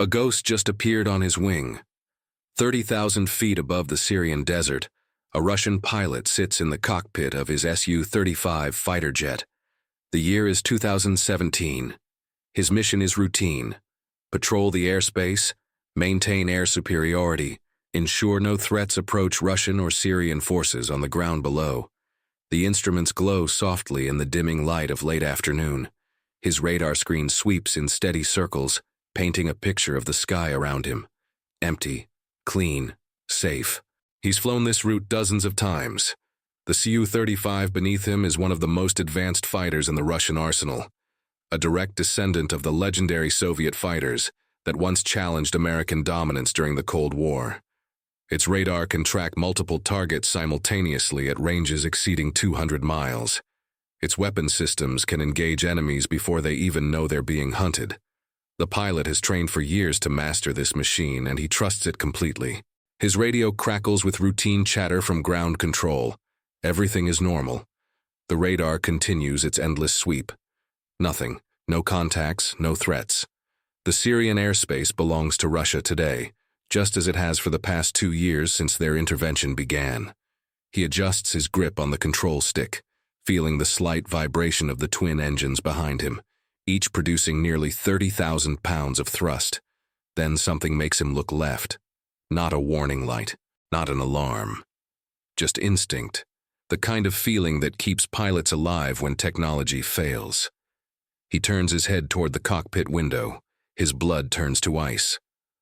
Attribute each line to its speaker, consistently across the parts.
Speaker 1: A ghost just appeared on his wing. 30,000 feet above the Syrian desert, a Russian pilot sits in the cockpit of his Su-35 fighter jet. The year is 2017. His mission is routine: patrol the airspace, maintain air superiority, ensure no threats approach Russian or Syrian forces on the ground below. The instruments glow softly in the dimming light of late afternoon. His radar screen sweeps in steady circles, painting a picture of the sky around him. Empty, clean, safe. He's flown this route dozens of times. The Su-35 beneath him is one of the most advanced fighters in the Russian arsenal, a direct descendant of the legendary Soviet fighters that once challenged American dominance during the Cold War. Its radar can track multiple targets simultaneously at ranges exceeding 200 miles. Its weapon systems can engage enemies before they even know they're being hunted. The pilot has trained for years to master this machine, and he trusts it completely. His radio crackles with routine chatter from ground control. Everything is normal. The radar continues its endless sweep. Nothing. No contacts, no threats. The Syrian airspace belongs to Russia today, just as it has for the past 2 years since their intervention began. He adjusts his grip on the control stick, feeling the slight vibration of the twin engines behind him, each producing nearly 30,000 pounds of thrust. Then something makes him look left. Not a warning light, not an alarm. Just instinct, the kind of feeling that keeps pilots alive when technology fails. He turns his head toward the cockpit window. His blood turns to ice.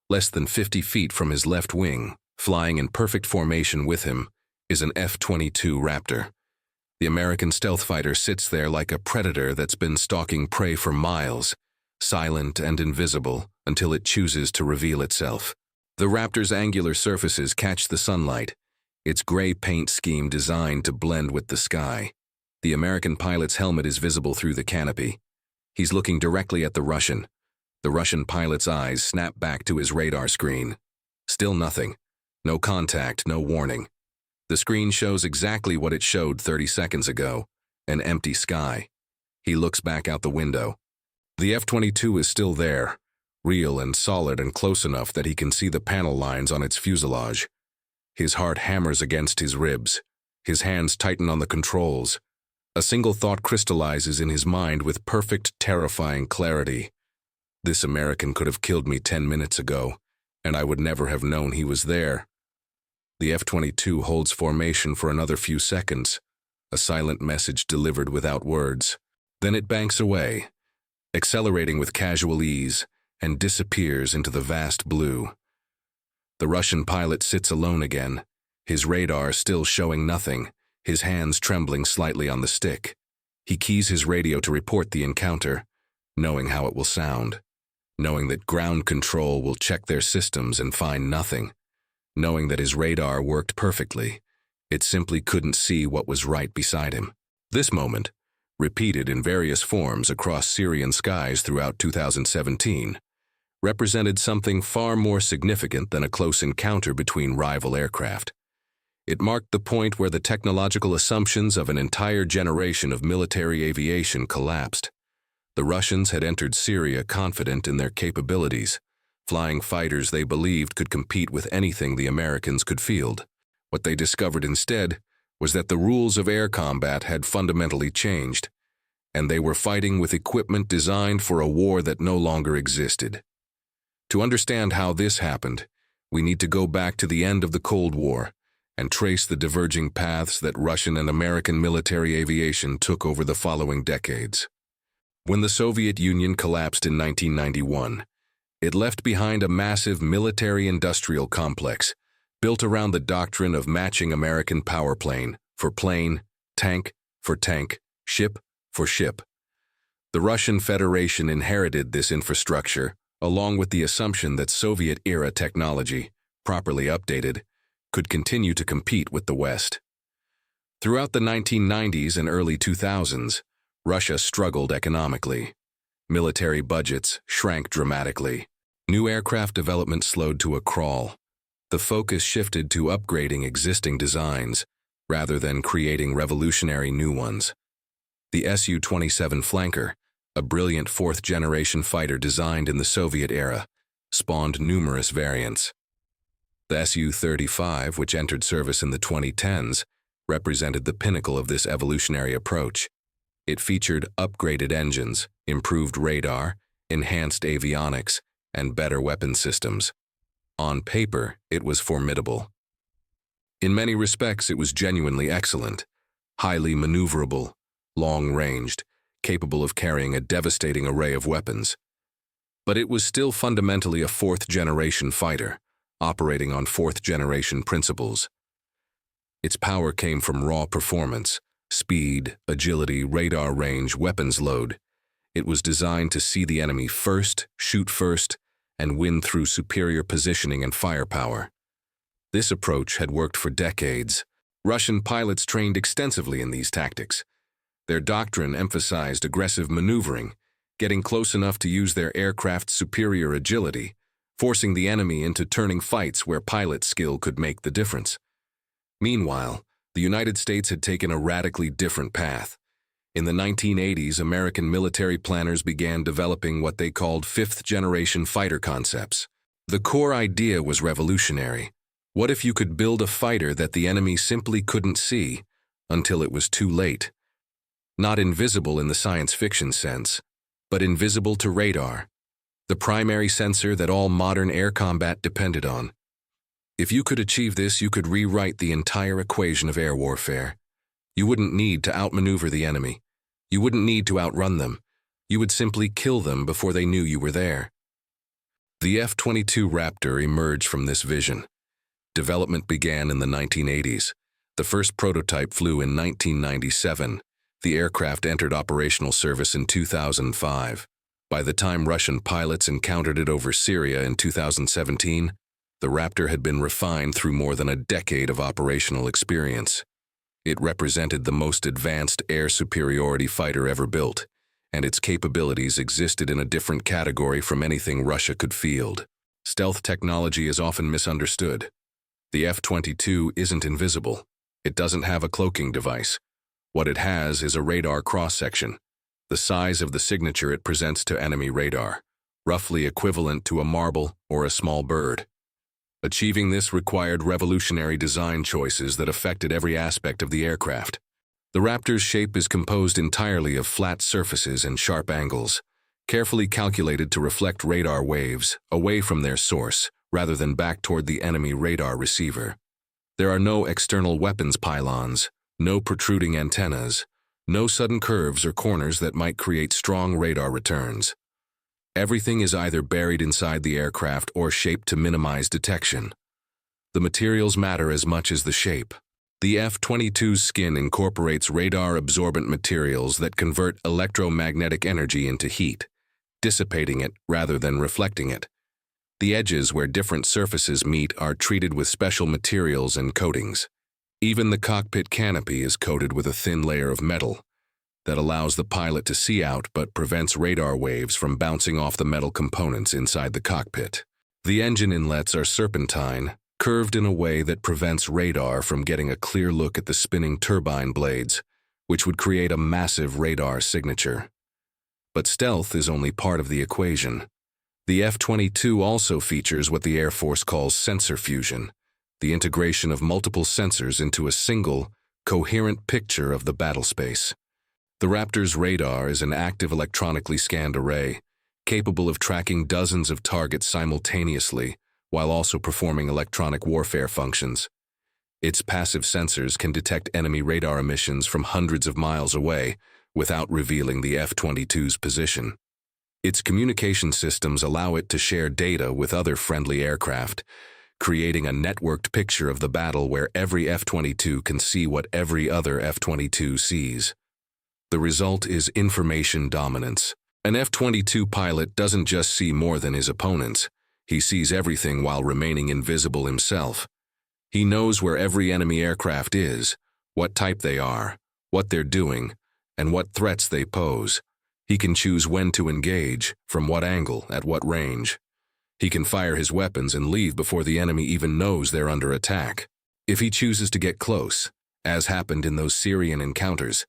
Speaker 1: Less than 50 feet from his left wing, flying in perfect formation with him, is an F-22 Raptor. The American stealth fighter sits there like a predator that's been stalking prey for miles, silent and invisible until it chooses to reveal itself. The Raptor's angular surfaces catch the sunlight, its gray paint scheme designed to blend with the sky. The American pilot's helmet is visible through the canopy. He's looking directly at the Russian. The Russian pilot's eyes snap back to his radar screen. Still nothing. No contact, no warning. The screen shows exactly what it showed 30 seconds ago, an empty sky. He looks back out the window. The F-22 is still there, real and solid and close enough that he can see the panel lines on its fuselage. His heart hammers against his ribs. His hands tighten on the controls. A single thought crystallizes in his mind with perfect, terrifying clarity. This American could have killed me 10 minutes ago, and I would never have known he was there. The F-22 holds formation for another few seconds, a silent message delivered without words. Then it banks away, accelerating with casual ease, and disappears into the vast blue. The Russian pilot sits alone again, his radar still showing nothing, his hands trembling slightly on the stick. He keys his radio to report the encounter, knowing how it will sound, knowing that ground control will check their systems and find nothing, knowing that his radar worked perfectly. It simply couldn't see what was right beside him. This moment, repeated in various forms across Syrian skies throughout 2017, represented something far more significant than a close encounter between rival aircraft. It marked the point where the technological assumptions of an entire generation of military aviation collapsed. The Russians had entered Syria confident in their capabilities, flying fighters they believed could compete with anything the Americans could field. What they discovered instead was that the rules of air combat had fundamentally changed, and they were fighting with equipment designed for a war that no longer existed. To understand how this happened, we need to go back to the end of the Cold War and trace the diverging paths that Russian and American military aviation took over the following decades. When the Soviet Union collapsed in 1991, it left behind a massive military-industrial complex built around the doctrine of matching American power plane for plane, tank for tank, ship for ship. The Russian Federation inherited this infrastructure, along with the assumption that Soviet-era technology, properly updated, could continue to compete with the West. Throughout the 1990s and early 2000s, Russia struggled economically. Military budgets shrank dramatically. New aircraft development slowed to a crawl. The focus shifted to upgrading existing designs, rather than creating revolutionary new ones. The Su-27 Flanker, a brilliant fourth-generation fighter designed in the Soviet era, spawned numerous variants. The Su-35, which entered service in the 2010s, represented the pinnacle of this evolutionary approach. It featured upgraded engines, improved radar, enhanced avionics, and better weapon systems. On paper, it was formidable. In many respects, it was genuinely excellent, highly maneuverable, long-ranged, capable of carrying a devastating array of weapons. But it was still fundamentally a fourth-generation fighter, operating on fourth-generation principles. Its power came from raw performance, speed, agility, radar range, weapons load. It was designed to see the enemy first, shoot first, and win through superior positioning and firepower. This approach had worked for decades. Russian pilots trained extensively in these tactics. Their doctrine emphasized aggressive maneuvering, getting close enough to use their aircraft's superior agility, forcing the enemy into turning fights where pilot skill could make the difference. Meanwhile, the United States had taken a radically different path. In the 1980s, American military planners began developing what they called fifth-generation fighter concepts. The core idea was revolutionary. What if you could build a fighter that the enemy simply couldn't see until it was too late? Not invisible in the science fiction sense, but invisible to radar, the primary sensor that all modern air combat depended on. If you could achieve this, you could rewrite the entire equation of air warfare. You wouldn't need to outmaneuver the enemy. You wouldn't need to outrun them. You would simply kill them before they knew you were there. The F-22 Raptor emerged from this vision. Development began in the 1980s. The first prototype flew in 1997. The aircraft entered operational service in 2005. By the time Russian pilots encountered it over Syria in 2017, the Raptor had been refined through more than a decade of operational experience. It represented the most advanced air superiority fighter ever built, and its capabilities existed in a different category from anything Russia could field. Stealth technology is often misunderstood. The F-22 isn't invisible. It doesn't have a cloaking device. What it has is a radar cross-section, the size of the signature it presents to enemy radar, roughly equivalent to a marble or a small bird. Achieving this required revolutionary design choices that affected every aspect of the aircraft. The Raptor's shape is composed entirely of flat surfaces and sharp angles, carefully calculated to reflect radar waves away from their source rather than back toward the enemy radar receiver. There are no external weapons pylons, no protruding antennas, no sudden curves or corners that might create strong radar returns. Everything is either buried inside the aircraft or shaped to minimize detection. The materials matter as much as the shape. The F-22's skin incorporates radar-absorbent materials that convert electromagnetic energy into heat, dissipating it rather than reflecting it. The edges where different surfaces meet are treated with special materials and coatings. Even the cockpit canopy is coated with a thin layer of metal that allows the pilot to see out but prevents radar waves from bouncing off the metal components inside the cockpit. The engine inlets are serpentine, curved in a way that prevents radar from getting a clear look at the spinning turbine blades, which would create a massive radar signature. But stealth is only part of the equation. The F-22 also features what the Air Force calls sensor fusion, the integration of multiple sensors into a single, coherent picture of the battlespace. The Raptor's radar is an active electronically scanned array, capable of tracking dozens of targets simultaneously, while also performing electronic warfare functions. Its passive sensors can detect enemy radar emissions from hundreds of miles away without revealing the F-22's position. Its communication systems allow it to share data with other friendly aircraft, creating a networked picture of the battle where every F-22 can see what every other F-22 sees. The result is information dominance. An F-22 pilot doesn't just see more than his opponents. He sees everything while remaining invisible himself. He knows where every enemy aircraft is, what type they are, what they're doing, and what threats they pose. He can choose when to engage, from what angle, at what range. He can fire his weapons and leave before the enemy even knows they're under attack. If he chooses to get close, as happened in those Syrian encounters,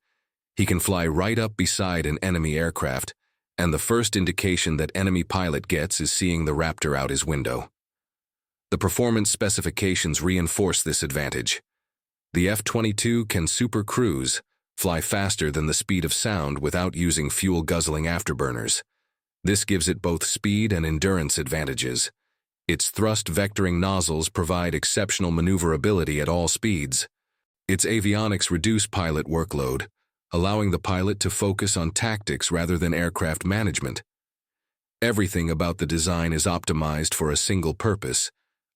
Speaker 1: he can fly right up beside an enemy aircraft and the first indication that enemy pilot gets is seeing the Raptor out his window. The performance specifications reinforce this advantage. The F-22 can supercruise, fly faster than the speed of sound without using fuel-guzzling afterburners. This gives it both speed and endurance advantages. Its thrust vectoring nozzles provide exceptional maneuverability at all speeds. Its avionics reduce pilot workload, allowing the pilot to focus on tactics rather than aircraft management. Everything about the design is optimized for a single purpose: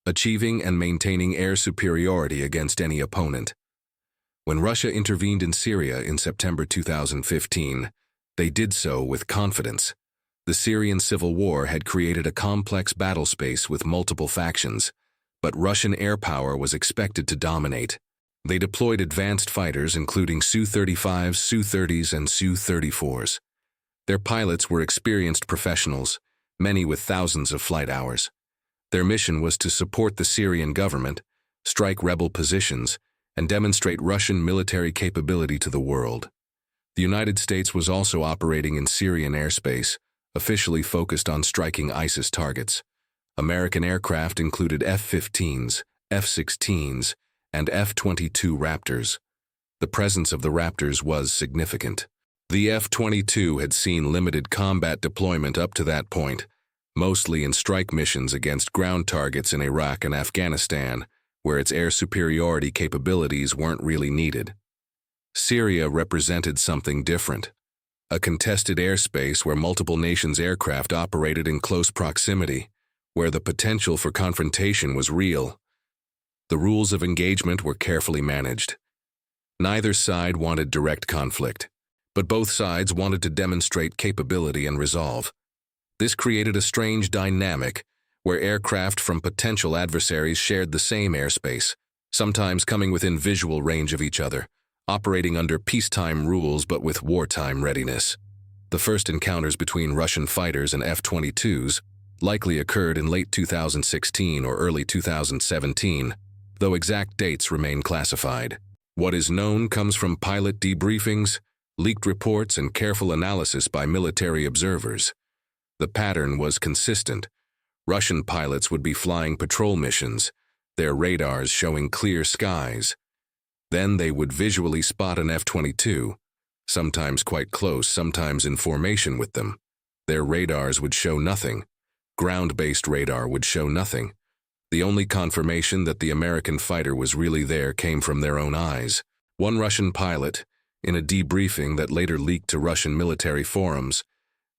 Speaker 1: achieving and maintaining air superiority against any opponent. When Russia intervened in Syria in September 2015, they did so with confidence. The Syrian civil war had created a complex battle space with multiple factions, but Russian air power was expected to dominate. They deployed advanced fighters including Su-35s, Su-30s, and Su-34s. Their pilots were experienced professionals, many with thousands of flight hours. Their mission was to support the Syrian government, strike rebel positions, and demonstrate Russian military capability to the world. The United States was also operating in Syrian airspace, officially focused on striking ISIS targets. American aircraft included F-15s, F-16s, and F-22 Raptors. The presence of the Raptors was significant. The F-22 had seen limited combat deployment up to that point, mostly in strike missions against ground targets in Iraq and Afghanistan, where its air superiority capabilities weren't really needed. Syria represented something different: a contested airspace where multiple nations' aircraft operated in close proximity, where the potential for confrontation was real. The rules of engagement were carefully managed. Neither side wanted direct conflict, but both sides wanted to demonstrate capability and resolve. This created a strange dynamic where aircraft from potential adversaries shared the same airspace, sometimes coming within visual range of each other, operating under peacetime rules but with wartime readiness. The first encounters between Russian fighters and F-22s likely occurred in late 2016 or early 2017, though exact dates remain classified. What is known comes from pilot debriefings, leaked reports, and careful analysis by military observers. The pattern was consistent. Russian pilots would be flying patrol missions, their radars showing clear skies. Then they would visually spot an F-22, sometimes quite close, sometimes in formation with them. Their radars would show nothing. Ground-based radar would show nothing. The only confirmation that the American fighter was really there came from their own eyes. One Russian pilot, in a debriefing that later leaked to Russian military forums,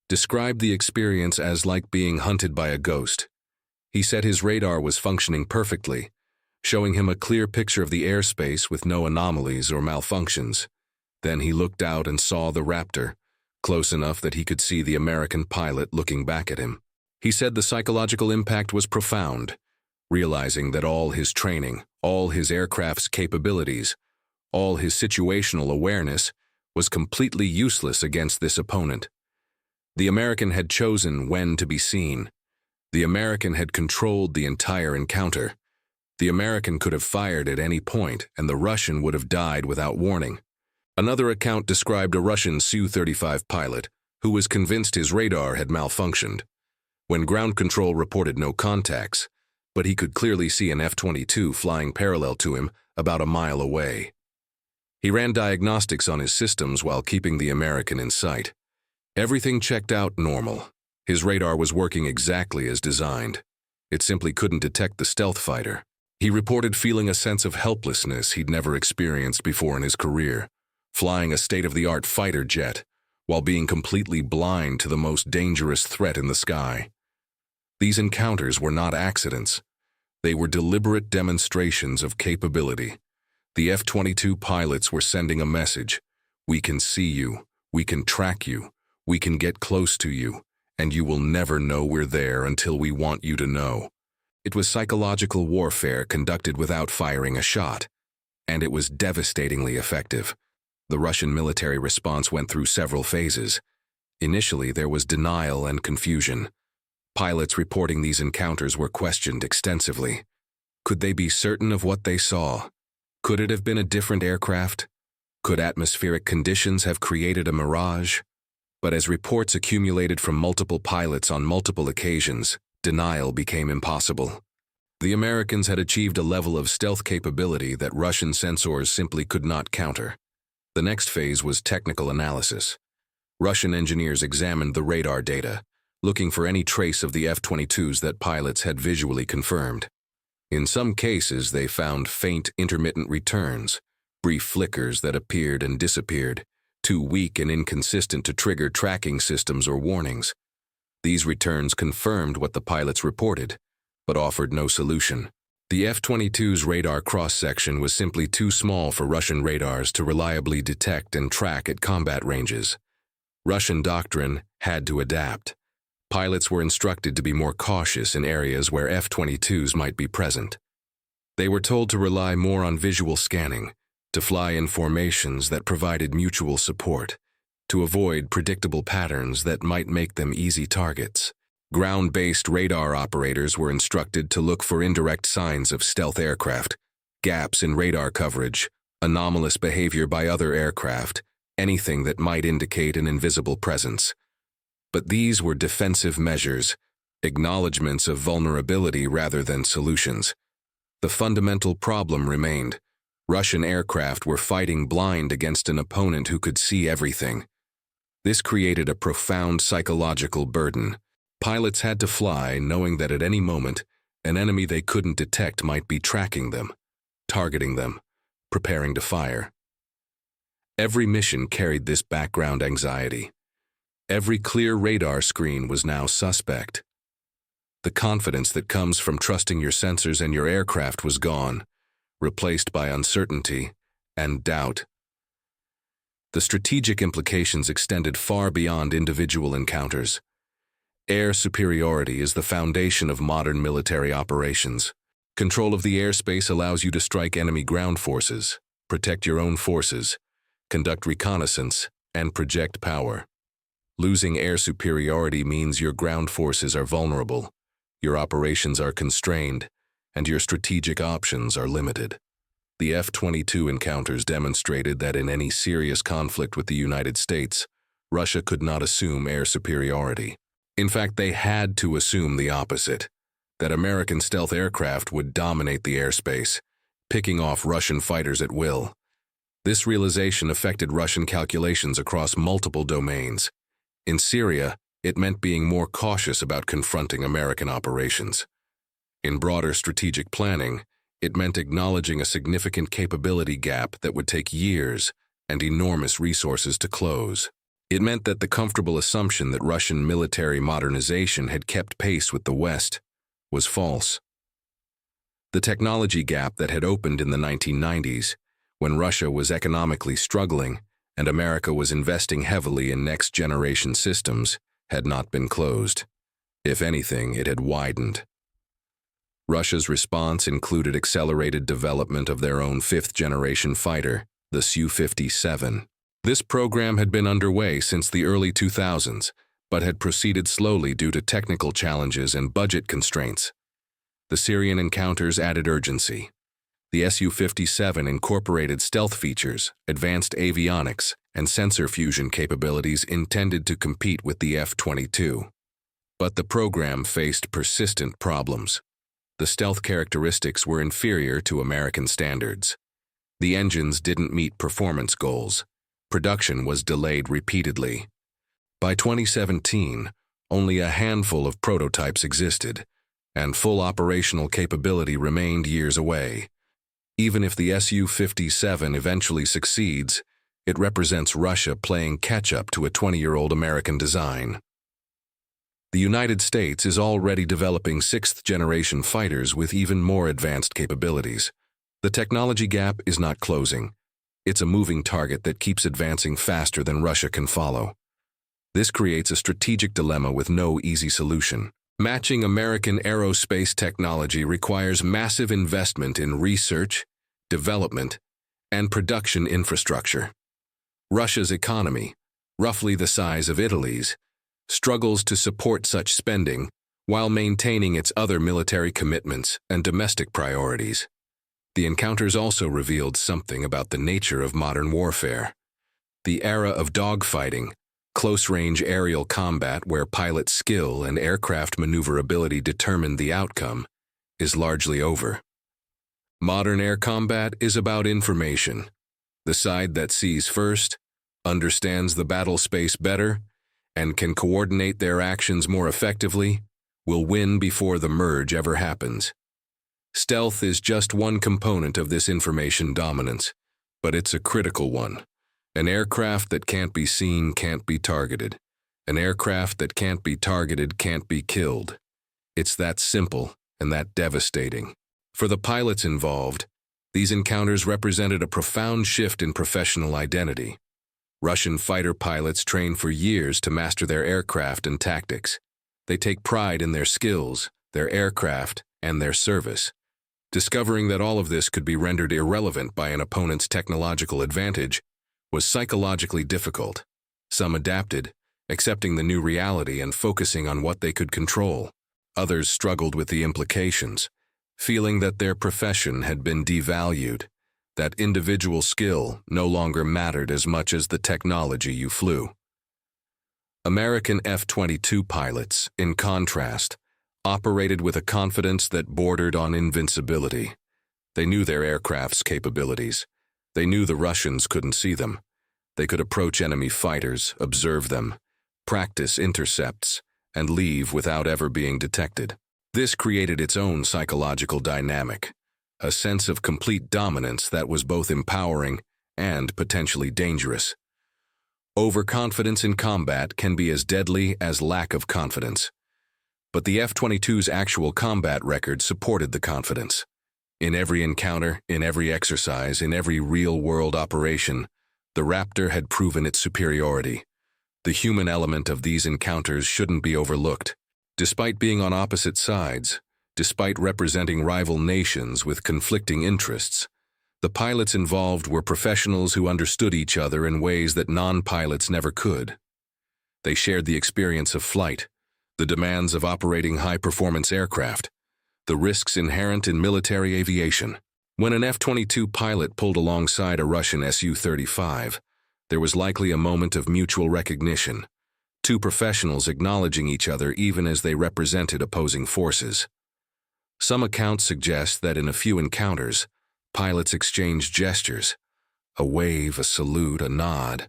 Speaker 1: described the experience as like being hunted by a ghost. He said his radar was functioning perfectly, showing him a clear picture of the airspace with no anomalies or malfunctions. Then he looked out and saw the Raptor, close enough that he could see the American pilot looking back at him. He said the psychological impact was profound, realizing that all his training, all his aircraft's capabilities, all his situational awareness was completely useless against this opponent. The American had chosen when to be seen. The American had controlled the entire encounter. The American could have fired at any point, and the Russian would have died without warning. Another account described a Russian Su-35 pilot who was convinced his radar had malfunctioned. When ground control reported no contacts, but he could clearly see an F-22 flying parallel to him about a mile away. He ran diagnostics on his systems while keeping the American in sight. Everything checked out normal. His radar was working exactly as designed. It simply couldn't detect the stealth fighter. He reported feeling a sense of helplessness he'd never experienced before in his career, flying a state-of-the-art fighter jet while being completely blind to the most dangerous threat in the sky. These encounters were not accidents. They were deliberate demonstrations of capability. The F-22 pilots were sending a message: we can see you, we can track you, we can get close to you, and you will never know we're there until we want you to know. It was psychological warfare conducted without firing a shot, and it was devastatingly effective. The Russian military response went through several phases. Initially, there was denial and confusion. Pilots reporting these encounters were questioned extensively. Could they be certain of what they saw? Could it have been a different aircraft? Could atmospheric conditions have created a mirage? But as reports accumulated from multiple pilots on multiple occasions, denial became impossible. The Americans had achieved a level of stealth capability that Russian sensors simply could not counter. The next phase was technical analysis. Russian engineers examined the radar data, looking for any trace of the F-22s that pilots had visually confirmed. In some cases, they found faint, intermittent returns, brief flickers that appeared and disappeared, too weak and inconsistent to trigger tracking systems or warnings. These returns confirmed what the pilots reported, but offered no solution. The F-22's radar cross-section was simply too small for Russian radars to reliably detect and track at combat ranges. Russian doctrine had to adapt. Pilots were instructed to be more cautious in areas where F-22s might be present. They were told to rely more on visual scanning, to fly in formations that provided mutual support, to avoid predictable patterns that might make them easy targets. Ground-based radar operators were instructed to look for indirect signs of stealth aircraft, gaps in radar coverage, anomalous behavior by other aircraft, anything that might indicate an invisible presence. But these were defensive measures, acknowledgments of vulnerability rather than solutions. The fundamental problem remained. Russian aircraft were fighting blind against an opponent who could see everything. This created a profound psychological burden. Pilots had to fly knowing that at any moment, an enemy they couldn't detect might be tracking them, targeting them, preparing to fire. Every mission carried this background anxiety. Every clear radar screen was now suspect. The confidence that comes from trusting your sensors and your aircraft was gone, replaced by uncertainty and doubt. The strategic implications extended far beyond individual encounters. Air superiority is the foundation of modern military operations. Control of the airspace allows you to strike enemy ground forces, protect your own forces, conduct reconnaissance, and project power. Losing air superiority means your ground forces are vulnerable, your operations are constrained, and your strategic options are limited. The F-22 encounters demonstrated that in any serious conflict with the United States, Russia could not assume air superiority. In fact, they had to assume the opposite, that American stealth aircraft would dominate the airspace, picking off Russian fighters at will. This realization affected Russian calculations across multiple domains. In Syria, it meant being more cautious about confronting American operations. In broader strategic planning, it meant acknowledging a significant capability gap that would take years and enormous resources to close. It meant that the comfortable assumption that Russian military modernization had kept pace with the West was false. The technology gap that had opened in the 1990s, when Russia was economically struggling and America was investing heavily in next-generation systems, had not been closed. If anything, it had widened. Russia's response included accelerated development of their own fifth-generation fighter, the Su-57. This program had been underway since the early 2000s, but had proceeded slowly due to technical challenges and budget constraints. The Syrian encounters added urgency. The Su-57 incorporated stealth features, advanced avionics, and sensor fusion capabilities intended to compete with the F-22. But the program faced persistent problems. The stealth characteristics were inferior to American standards. The engines didn't meet performance goals. Production was delayed repeatedly. By 2017, only a handful of prototypes existed, and full operational capability remained years away. Even if the Su-57 eventually succeeds, it represents Russia playing catch-up to a 20-year-old American design. The United States is already developing sixth-generation fighters with even more advanced capabilities. The technology gap is not closing. It's a moving target that keeps advancing faster than Russia can follow. This creates a strategic dilemma with no easy solution. Matching American aerospace technology requires massive investment in research, development, and production infrastructure. Russia's economy, roughly the size of Italy's, struggles to support such spending while maintaining its other military commitments and domestic priorities. The encounters also revealed something about the nature of modern warfare. The era of dogfighting, Close-range aerial combat, where pilot skill and aircraft maneuverability determined the outcome, is largely over. Modern air combat is about information. The side that sees first, understands the battle space better, and can coordinate their actions more effectively, will win before the merge ever happens. Stealth is just one component of this information dominance, but it's a critical one. An aircraft that can't be seen can't be targeted. An aircraft that can't be targeted can't be killed. It's that simple and that devastating. For the pilots involved, these encounters represented a profound shift in professional identity. Russian fighter pilots train for years to master their aircraft and tactics. They take pride in their skills, their aircraft, and their service. Discovering that all of this could be rendered irrelevant by an opponent's technological advantage was psychologically difficult. Some adapted, accepting the new reality and focusing on what they could control. Others struggled with the implications, feeling that their profession had been devalued, that individual skill no longer mattered as much as the technology you flew. American F-22 pilots, in contrast, operated with a confidence that bordered on invincibility. They knew their aircraft's capabilities. They knew the Russians couldn't see them. They could approach enemy fighters, observe them, practice intercepts, and leave without ever being detected. This created its own psychological dynamic, a sense of complete dominance that was both empowering and potentially dangerous. Overconfidence in combat can be as deadly as lack of confidence. But the F-22's actual combat record supported the confidence. In every encounter, in every exercise, in every real-world operation, the Raptor had proven its superiority. The human element of these encounters shouldn't be overlooked. Despite being on opposite sides, despite representing rival nations with conflicting interests, the pilots involved were professionals who understood each other in ways that non-pilots never could. They shared the experience of flight, the demands of operating high-performance aircraft, the risks inherent in military aviation. When an F-22 pilot pulled alongside a Russian Su-35, there was likely a moment of mutual recognition, two professionals acknowledging each other even as they represented opposing forces. Some accounts suggest that in a few encounters, pilots exchanged gestures, a wave, a salute, a nod.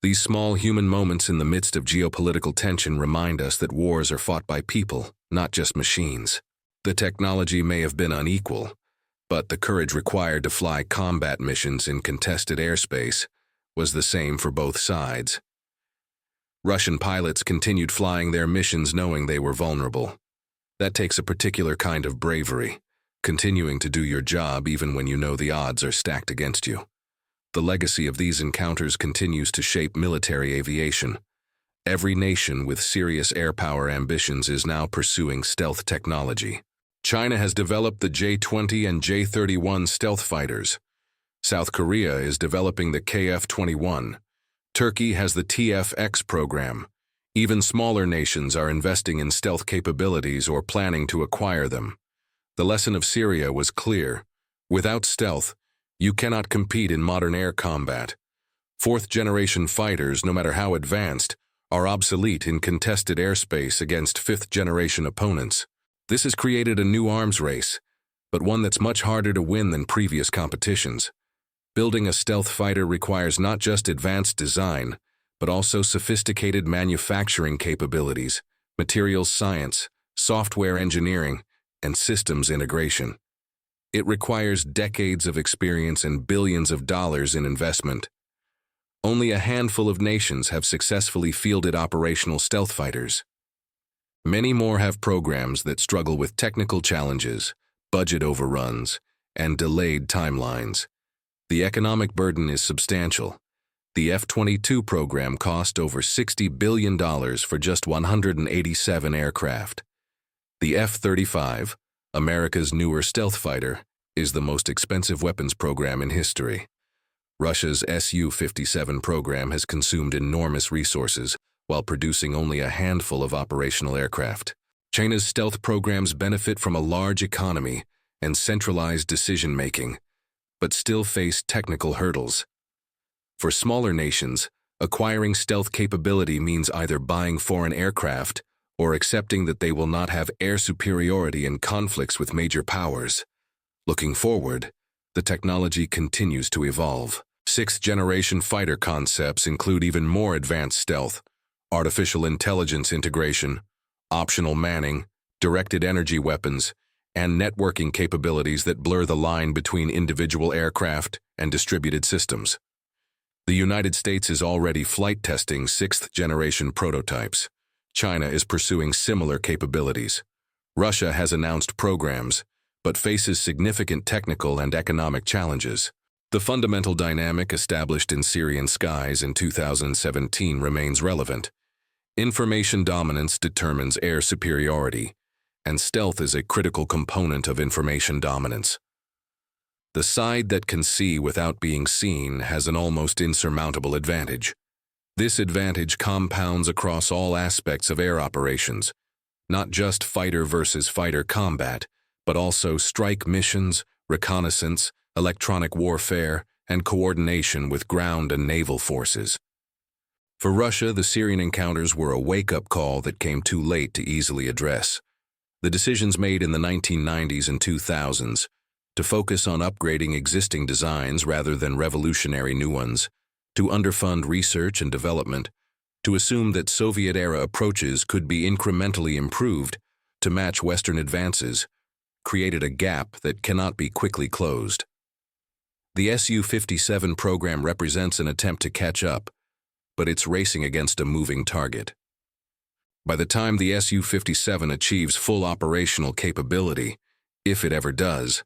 Speaker 1: These small human moments in the midst of geopolitical tension remind us that wars are fought by people, not just machines. The technology may have been unequal, but the courage required to fly combat missions in contested airspace was the same for both sides. Russian pilots continued flying their missions knowing they were vulnerable. That takes a particular kind of bravery, continuing to do your job even when you know the odds are stacked against you. The legacy of these encounters continues to shape military aviation. Every nation with serious air power ambitions is now pursuing stealth technology. China has developed the J-20 and J-31 stealth fighters. South Korea is developing the KF-21. Turkey has the TF-X program. Even smaller nations are investing in stealth capabilities or planning to acquire them. The lesson of Syria was clear. Without stealth, you cannot compete in modern air combat. Fourth-generation fighters, no matter how advanced, are obsolete in contested airspace against fifth-generation opponents. This has created a new arms race, but one that's much harder to win than previous competitions. Building a stealth fighter requires not just advanced design, but also sophisticated manufacturing capabilities, materials science, software engineering, and systems integration. It requires decades of experience and billions of dollars in investment. Only a handful of nations have successfully fielded operational stealth fighters. Many more have programs that struggle with technical challenges, budget overruns, and delayed timelines. The economic burden is substantial. The F-22 program cost over $60 billion for just 187 aircraft. The F-35, America's newer stealth fighter, is the most expensive weapons program in history. Russia's Su-57 program has consumed enormous resources while producing only a handful of operational aircraft. China's stealth programs benefit from a large economy and centralized decision-making, but still face technical hurdles. For smaller nations, Acquiring stealth capability means either buying foreign aircraft or accepting that they will not have air superiority in conflicts with major powers. Looking forward, the technology continues to evolve. Sixth-generation fighter concepts include even more advanced stealth, artificial intelligence integration, optional manning, directed energy weapons, and networking capabilities that blur the line between individual aircraft and distributed systems. The United States is already flight testing sixth-generation prototypes. China is pursuing similar capabilities. Russia has announced programs, but faces significant technical and economic challenges. The fundamental dynamic established in Syrian skies in 2017 remains relevant. Information dominance determines air superiority, and stealth is a critical component of information dominance. The side that can see without being seen has an almost insurmountable advantage. This advantage compounds across all aspects of air operations, not just fighter versus fighter combat, but also strike missions, reconnaissance, electronic warfare, and coordination with ground and naval forces. For Russia, the Syrian encounters were a wake-up call that came too late to easily address. The decisions made in the 1990s and 2000s to focus on upgrading existing designs rather than revolutionary new ones, to underfund research and development, to assume that Soviet-era approaches could be incrementally improved to match Western advances, created a gap that cannot be quickly closed. The Su-57 program represents an attempt to catch up, but it's racing against a moving target. By the time the Su-57 achieves full operational capability, if it ever does,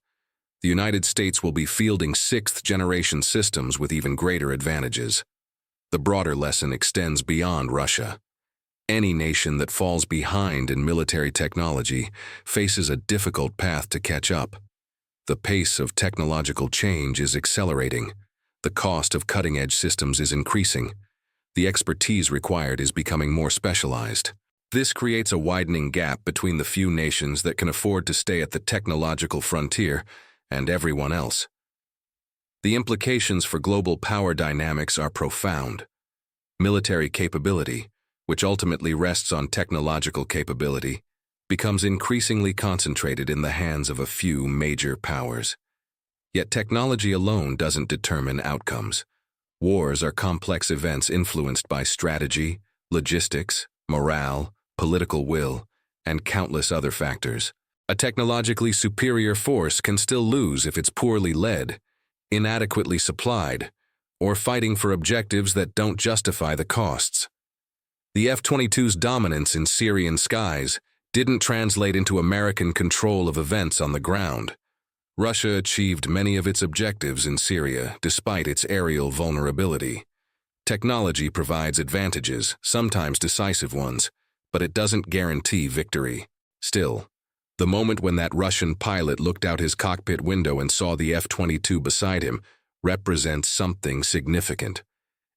Speaker 1: the United States will be fielding sixth-generation systems with even greater advantages. The broader lesson extends beyond Russia. Any nation that falls behind in military technology faces a difficult path to catch up. The pace of technological change is accelerating. The cost of cutting-edge systems is increasing. The expertise required is becoming more specialized. This creates a widening gap between the few nations that can afford to stay at the technological frontier and everyone else. The implications for global power dynamics are profound. Military capability, which ultimately rests on technological capability, becomes increasingly concentrated in the hands of a few major powers. Yet technology alone doesn't determine outcomes. Wars are complex events influenced by strategy, logistics, morale, political will, and countless other factors. A technologically superior force can still lose if it's poorly led, inadequately supplied, or fighting for objectives that don't justify the costs. The F-22's dominance in Syrian skies didn't translate into American control of events on the ground. Russia achieved many of its objectives in Syria despite its aerial vulnerability. Technology provides advantages, sometimes decisive ones, but it doesn't guarantee victory. Still, the moment when that Russian pilot looked out his cockpit window and saw the F-22 beside him represents something significant.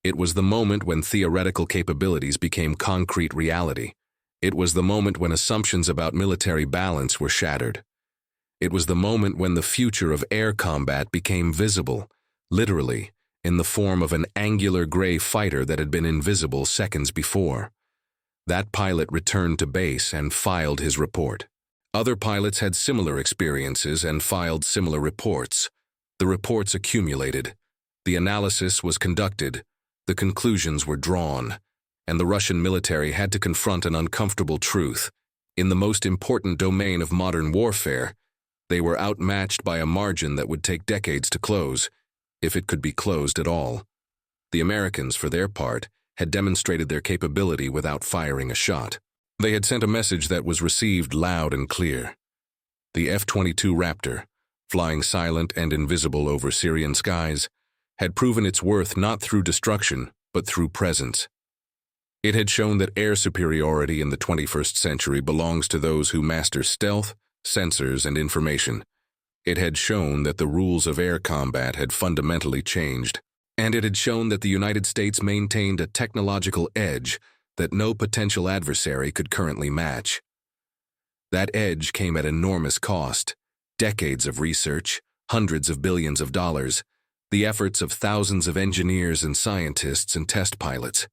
Speaker 1: It was the moment when theoretical capabilities became concrete reality. It was the moment when assumptions about military balance were shattered. It was the moment when the future of air combat became visible, literally, in the form of an angular gray fighter that had been invisible seconds before. That pilot returned to base and filed his report. Other pilots had similar experiences and filed similar reports. The reports accumulated. The analysis was conducted. The conclusions were drawn. And the Russian military had to confront an uncomfortable truth. In the most important domain of modern warfare, they were outmatched by a margin that would take decades to close, if it could be closed at all. The Americans, for their part, had demonstrated their capability without firing a shot. They had sent a message that was received loud and clear. The F-22 Raptor, flying silent and invisible over Syrian skies, had proven its worth not through destruction, but through presence. It had shown that air superiority in the 21st century belongs to those who master stealth, sensors, and information. It had shown that the rules of air combat had fundamentally changed, and it had shown that the United States maintained a technological edge that no potential adversary could currently match. That edge came at enormous cost, decades of research, hundreds of billions of dollars, the efforts of thousands of engineers and scientists and test pilots.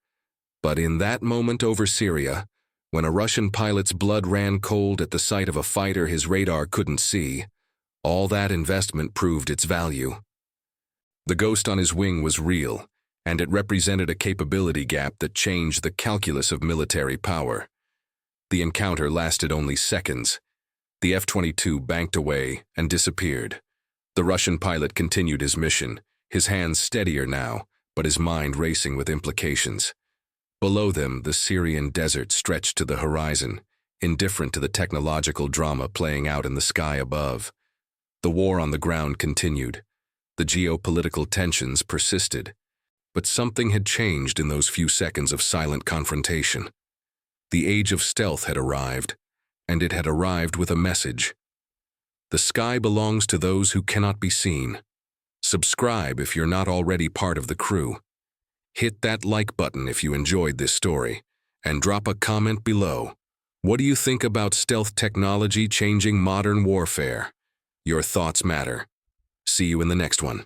Speaker 1: But in that moment over Syria, when a Russian pilot's blood ran cold at the sight of a fighter his radar couldn't see, all that investment proved its value. The ghost on his wing was real, and it represented a capability gap that changed the calculus of military power. The encounter lasted only seconds. The F-22 banked away and disappeared. The Russian pilot continued his mission, his hands steadier now, but his mind racing with implications. Below them, the Syrian desert stretched to the horizon, indifferent to the technological drama playing out in the sky above. The war on the ground continued. The geopolitical tensions persisted. But something had changed in those few seconds of silent confrontation. The age of stealth had arrived, and it had arrived with a message. The sky belongs to those who cannot be seen. Subscribe if you're not already part of the crew. Hit that like button if you enjoyed this story, and drop a comment below. What do you think about stealth technology changing modern warfare? Your thoughts matter. See you in the next one.